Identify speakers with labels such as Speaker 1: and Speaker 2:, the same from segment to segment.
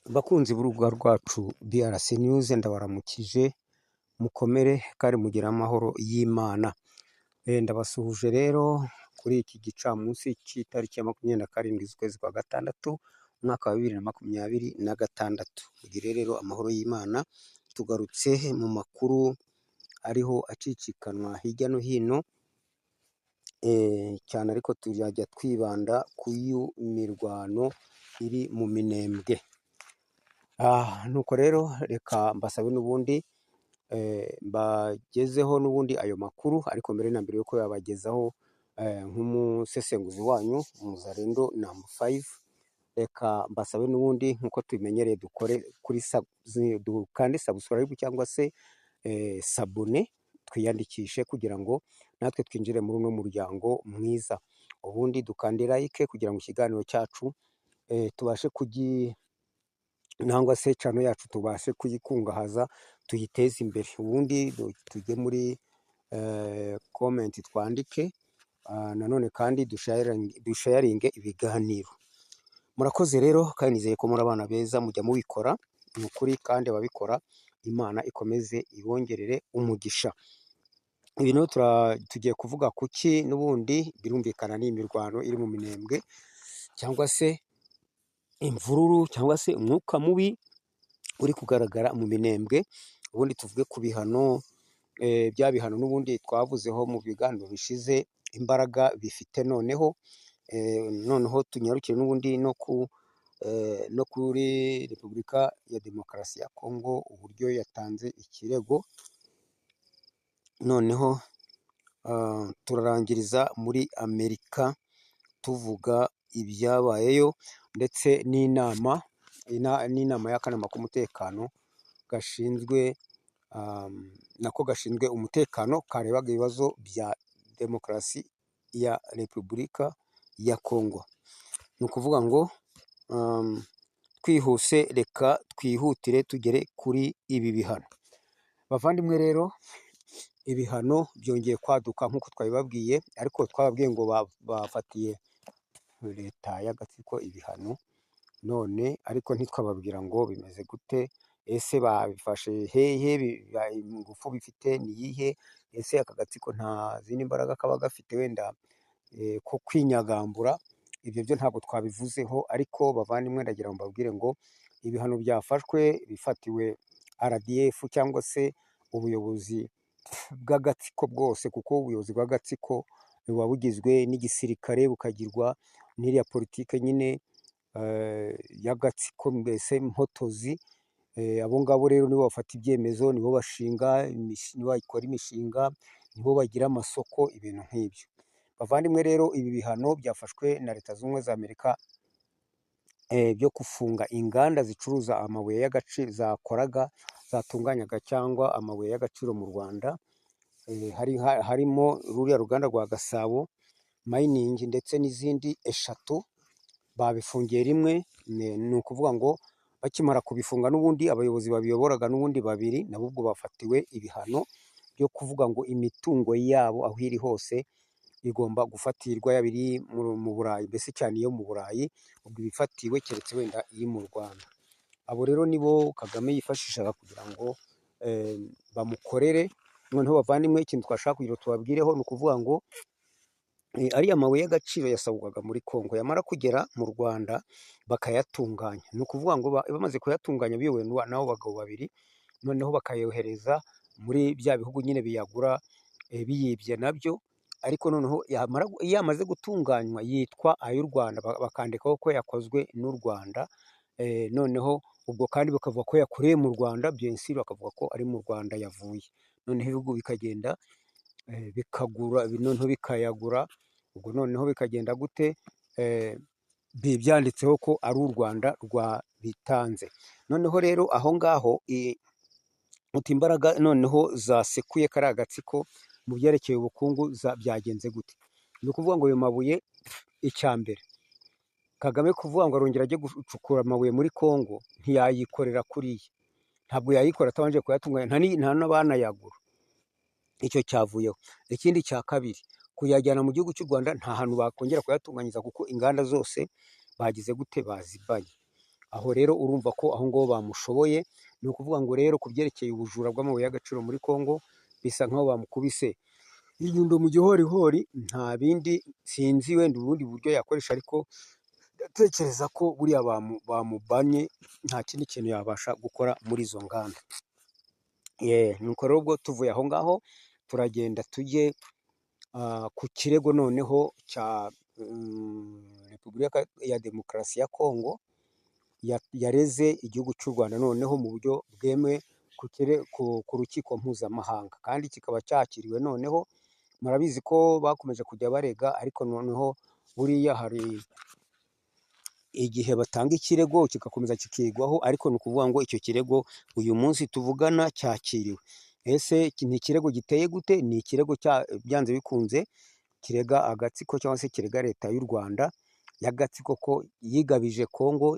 Speaker 1: Bakunzi b'urubuga rwacu DRC News, ndabaramukije mukomere kandi mugire amahoro y'Imana. Ndabasuhuje rero kuri iki gicamunsi cy'itariki ya 27 z'ukwezi kwa gatandatu umwaka wa 2026. Mugire rero amahoro y'Imana. Tugarutse mu makuru ariho acicikanwa hirya no hino, cyane ariko tuzajya twibanda ku mirwano iri mu Minembwe. Nuko rero reka mbasabe n'ubundi bagezeho n'ubundi ayo makuru, ariko mbere na mbere yuko yabagezaho nk'umusesenguzi wanyu Muzalendo number 5, reka mbasabe n'ubundi nk'uko tubimenyereye dukore kuri dukande subscribe cyangwa se sabone, twiyandikishe kugira ngo natwe twinjire muri uno muryango mwiza. Ubundi dukande like kugira ngo ikiganiro cyacu tubashe nangwa se channel yacu tubashe kuyikungahaza, tuyiteze imbere. Ubundi tujye muri comment twandike, nanone kandi dusharinge ibiganiro. Murakoze rero kandi nizeye ko muri abana beza mujya mubikora, ni ukuri kandi ababikora Imana ikomeze ibongerere umugisha. Ibintu tugiye kuvuga kuki n'ubundi birumvikana n'imirwano iri mu Minembwe, cyangwa se imvururu cyangwa se umwuka mubi uri kugaragara mu Minembwe. Ubundi tuvuge ku bihano, bya bihano n'ubundi twavuzeho mu biganiro bishize imbaraga bifite noneho tunyarukire n'ubundi no kuri Repubulika ya Demokarasi ya Kongo, uburyo yatanze ikirego. Noneho turarangiriza muri Amerika tuvuga ibyabayeyo, ndetse n'inama y'akanama k'umutekano gashinzwe umutekano karebaga ibibazo bya demokarasi ya Repubulika ya Kongo. Ni ukuvuga ngo twihuse, reka twihutire tugere kuri ibi bihano. Bavandimwe rero, ibihano byongeye kwaduka nk'uko twabibabwiye, ariko twababwiye ngo bafatiye leta y'agatsiko ibihano none, ariko ntitwababwira ngo bimeze gute, ese babifashe hehe, ingufu bifite ni iyihe, ese aka gatsiko nta zindi mbaraga kaba gafite wenda ko kwinyagambura. Ibyo byo ntabwo twabivuzeho, ariko bavandimwe ndagira ngo mbabwire ngo ibihano byafashwe bifatiwe RDF cyangwa se ubuyobozi bw'agatsiko bwose, kuko ubuyobozi bw'agatsiko buba bugizwe n'igisirikare, bukagirwa n'iriya politike nyine y'agatsiko, mbese mpotozi. Abo ngabo rero nibo bafata ibyemezo, nibo bashinga, nibo bakora imishinga, nibo bagira amasoko, ibintu nk'ibyo. Bavandimwe rero, ibi bihano byafashwe na Leta Zunze Ubumwe za Amerika byo gufunga inganda zicuruza amabuye y'agaciro, zatunganyaga cyangwa amabuye y'agaciro mu Rwanda. Harimo ruriya ruganda rwa Gasabo Mining ndetse n'izindi 3 babifungiye rimwe. Ni ukuvuga ngo bakimara kubifunga n'ubundi abayobozi babiyoboraga n'ubundi 2 nabo ubwo bafatiwe ibihano byo kuvuga ngo imitungo yabo aho iri hose igomba gufatirwa, yabiri mu Burayi, mbese cyane iyo mu Burayi, ubwo bifatiwe keretse wenda iyi mu Rwanda. Abo rero nibo Kagame yifashishaga kugira ngo bamukorere. Noneho bavandimwe, ikintu twashaka kugira tubabwireho ni ukuvuga ngo ariya mabuye y'agaciro yasabwaga muri Kongo, yamara kugera mu Rwanda bakayatunganya. Ni ukuvuga ngo bamaze kuyatunganya biyobowe n'abo bagabo 2, noneho bakayohereza muri bya bihugu nyine biyagura biyibye nabyo. Ariko noneho yamaze gutunganywa yitwa ay'u Rwanda, bakandikaho ko yakozwe n'u Rwanda. Noneho ubwo kandi bakavuga ko yakorewe mu Rwanda, byensiri bakavuga ko ari mu Rwanda yavuye. Noneho ibihugu bikagenda bikagura, noneho bikayagura. Ubwo noneho bikagenda gute, byanditseho ko ari u Rwanda rwabitanze. Noneho rero aho ngaho imbaraga noneho zasekuye kariya gatsiko mu byerekeye ubukungu byagenze gute. Ni ukuvuga ngo ayo mabuye, icya mbere Kagame kuvuga ngo arongera ajye gucukura amabuye muri Kongo, ntiyayikorera kuriya, ntabwo yayikora atabanje kuyatunganya, nta n'abanayagura. Icyo cyavuyeho. Ikindi cya kabiri, kuyajyana mu gihugu cy'u Rwanda nta hantu bakongera kuyatunganyiriza, kuko inganda zose bagize gute, bazibanye. Aho rero urumva ko aho ngaho bamushoboye. Ni ukuvuga ngo rero ku byerekeye ubujura bw'amabuye y'agaciro muri Congo, bisa nk'aho bamukubise inyundo mu gihorihori. Nta bindi sinzi, wenda ubundi buryo yakoresha, ariko ndatekereza ko buriya bamubanye, nta kindi kintu yabasha gukora muri izo nganda. Nuko rero ubwo tuvuye aho ngaho turagenda tujye ku kirego noneho cya Repubulika ya Demokarasi ya Kongo yareze igihugu cy'u Rwanda noneho mu buryo bwemewe ku rukiko mpuzamahanga, kandi kikaba cyakiriwe. Noneho murabizi ko bakomeje kujya barega, ariko noneho buriya hari igihe batanga ikirego kigakomeza kikigwaho, ariko ni ukuvuga ngo icyo kirego uyu munsi tuvugana cyakiriwe. Ese ni ikirego giteye gute? Ni ikirego byanze bikunze kirega agatsiko, cyangwa se kirega leta y'u Rwanda y'agatsiko ko yigabije Kongo,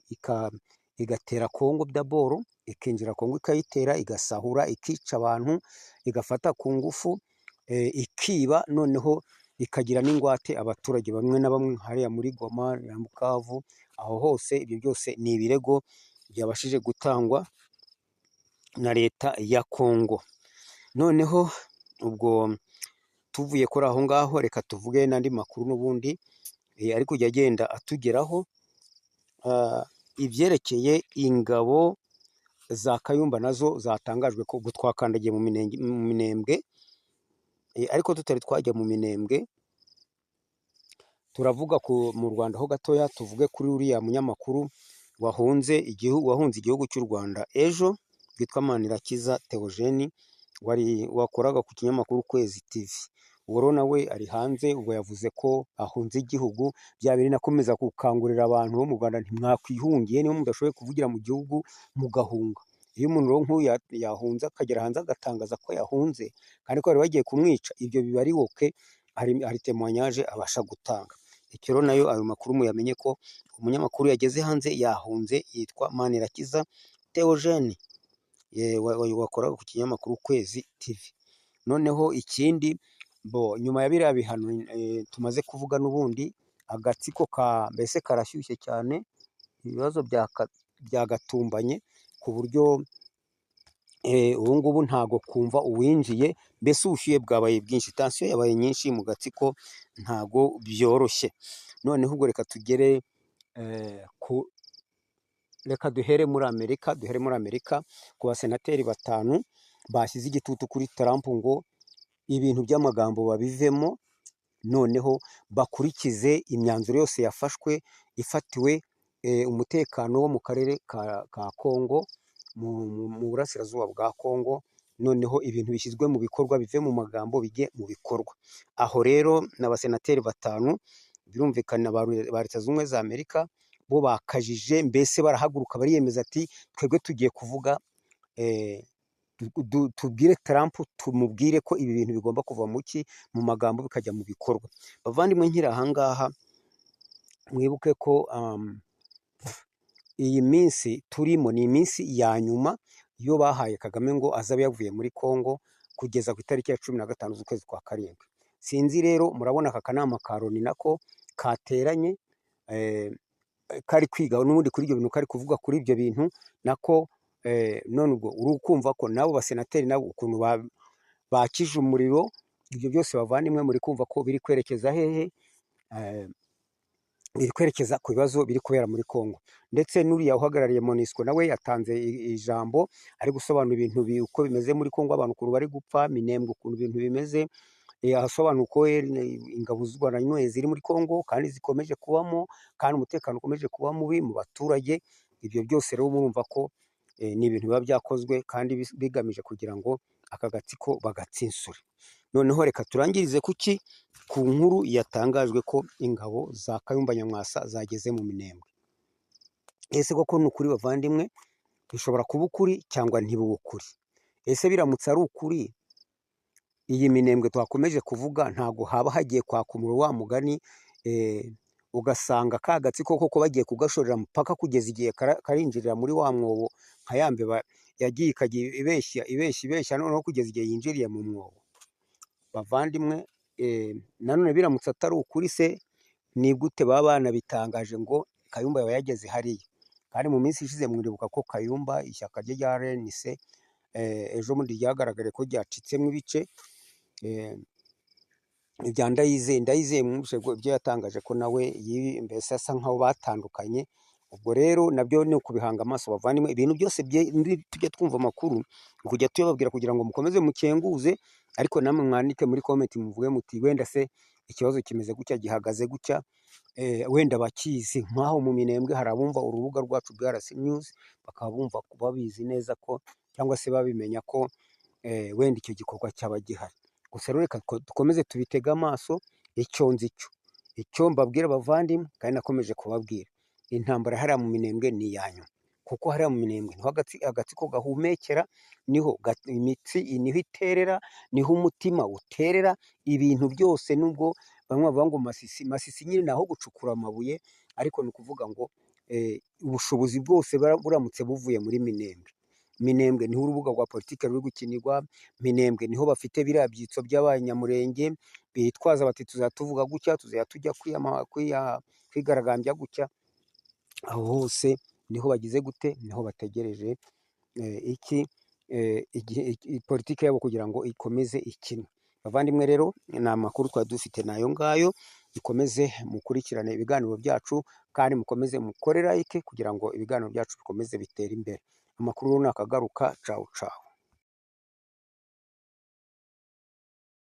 Speaker 1: igatera Kongo daboro, ikinjira Kongo ikayitera, igasahura, ikica abantu, igafata ku ngufu, ikiba, noneho ikagira n'ingwate abaturage bamwe na bamwe hariya muri Goma na Bukavu. Aho hose ibyo byose ni ibirego byabashije gutangwa na leta ya Kongo. Noneho ubwo tuvuye kuri aho ngaho, reka tuvuge n'andi makuru n'ubundi ari kujya agenda atugeraho, ibyerekeye ingabo za Kayumba nazo zatangajwe ko twakandagiye mu Minembwe, ariko tutari twajya mu Minembwe turavuga mu Rwanda ho gatoya. Tuvuge kuri uriya munyamakuru wahunze igihugu cy'u Rwanda ejo, witwa Manirakiza Theogene, wakoraga ku kinyamakuru Kwezi TV. Uwo rero nawe ari hanze, ubwo yavuze ko ahunze igihugu. Bya biri nakomeza gukangurira abantu bo mu Rwanda, ntimwakwihungiye, niba mudashoboye kuvugira mu gihugu mugahunga. Iyo umuntu rero nk'uyu yahunze akagera hanze agatangaza ko yahunze, kandi ko bari bagiye kumwica, ibyo biba ari woke, hari temoignage abasha gutanga. Icyo rero nayo ayo makuru muyamenye ko umunyamakuru yageze hanze yahunze, yitwa Manirakiza Theogene, wakoraga ku kinyamakuru Kwezi TV. Noneho ikindi nyuma ya biriya bihano tumaze kuvuga, n'ubundi agatsiko mbese karashyushye cyane, ibibazo byagatumbanye ku buryo ubu ngubu ntago kumva uwinjiye, mbese ubushyuhe bwabaye bwinshi, tensiyo yabaye nyinshi mu gatsiko, ntago byoroshye. Noneho ubwo reka duhere muri Amerika, ku basenateri 5 bashyize igitutu kuri Trump ngo ibintu by'amagambo babivemo, noneho bakurikize imyanzuro yose yafashwe ifatiwe umutekano wo mu karere ka Kongo, mu burasirazuba bwa Kongo. Noneho ibintu bishyizwe mu bikorwa, bive mu magambo bijye mu bikorwa. Aho rero n'abasenateri 5 birumvikana ba Leta Zunze Ubumwe za Amerika, bo bakajije, mbese barahaguruka bariyemeza ati twebwe tugiye kuvuga, tubwire Trump, tumubwire ko ibi bintu bigomba kuva mu magambo bikajya mu bikorwa. Bavandimwe, nkiri aha ngaha, mwibuke ko iyi minsi turimo ni iminsi ya nyuma iyo bahaye Kagame ngo azabe yavuye muri Kongo kugeza ku itariki ya 15 z'ukwezi kwa karindwi. Sinzi rero, murabona aka kanama ka Loni nako kateranye, kari kwiga n'ubundi kuri ibyo bintu, kari kuvuga kuri ibyo bintu nako. None ubwo uri kumva ko nabo basenateri nabo ukuntu bakije umuriro. Ibyo byose bavandimwe, muri kumva ko biri kwerekeza hehe? Biri kwerekeza ku bibazo biri kubera muri Kongo. Ndetse n'uriya uhagarariye MONUSCO nawe yatanze ijambo, ari gusobanura ibintu uko bimeze muri Kongo, abantu ukuntu bari gupfa, Minembwe ukuntu ibintu bimeze, asobanura uko ingabo z'u Rwanda nyine ziri muri Kongo kandi zikomeje kubamo, kandi umutekano ukomeje kuba mubi mu baturage. Ibyo byose rero murumva ko ni ibintu biba byakozwe kandi bigamije kugira ngo aka gatsiko bagatsinsure. Noneho reka turangirize ku nkuru yatangajwe ko ingabo za Kayumba Nyamwasa zageze mu Minembwe. Ese koko ni ukuri bavandimwe? Bishobora kuba ukuri cyangwa ntibube ukuri. Ese biramutse ari ukuri, iyi Minembwe twakomeje kuvuga, ntago haba hagiye kwaka umuriro wa mugani, ugasanga ka gatsiko koko bagiye kugashorera mpaka kugeza igihe karinjirira muri wa mwobo, nka ya mbeba yagiye ikajya ibeshya noneho kugeza igihe yinjiriye mu mwobo. Bavandimwe, nanone biramutse atari ukuri se, ni gute baba banabitangaje ngo Kayumba yaba yageze hariya? kandi mu minsi ishize muribuka ko Kayumba ishyaka rye rya RNC ejo bundi ryagaragaye ko ryacitsemo ibice. Ibya Ndayizeye mwumvise ibyo yatangaje ko nawe mbese asa nkaho batandukanye. Ubwo rero nabyo ni ukubihanga amaso bavandimwe, ibintu byose tujya twumva amakuru kujya tuyababwira kugira ngo mukomeze mukenguze, ariko namwe mwandike muri komenti muvuge muti wenda se ikibazo kimeze gutya, gihagaze gutya, wenda bakizi. Nk'aho mu Minembwe hari abumva urubuga rwacu BRC News, bakaba bumva babizi neza ko cyangwa se babimenya ko wenda icyo gikorwa cyaba gihari. Gusa rero reka dukomeze tubitege amaso. Icyo nzi icyo mbabwira bavandimwe, kandi nakomeje kubabwira, intambara hariya mu Minembwe ni iyanyu, kuko hariya mu Minembwe niho agatsiko gahumekera, niho imitsi niho iterera, niho umutima uterera. Ibintu byose nubwo bamwe bavuga ngo Masisi nyine naho gucukura amabuye, ariko ni ukuvuga ngo ubushobozi bwose buramutse buvuye muri Minembwe. Minembwe niho urubuga rwa politiki ruri gukinirwa. Minembwe niho bafite biriya byitso by'abanyamurenge bitwaza bati tuzajya tuvuga gutya, tuzajya tujya kwigaragambya gutya. Aho hose niho bagize gute, niho bategereje politiki yabo kugira ngo ikomeze ikine. Bavandimwe rero ni amakuru twari dufite nayo ngayo. Mukomeze mukurikirane ibiganiro byacu, kandi mukomeze mukore like kugira ngo ibiganiro byacu bikomeze bitere imbere. Amakuru nakagaruka, cawu cawu.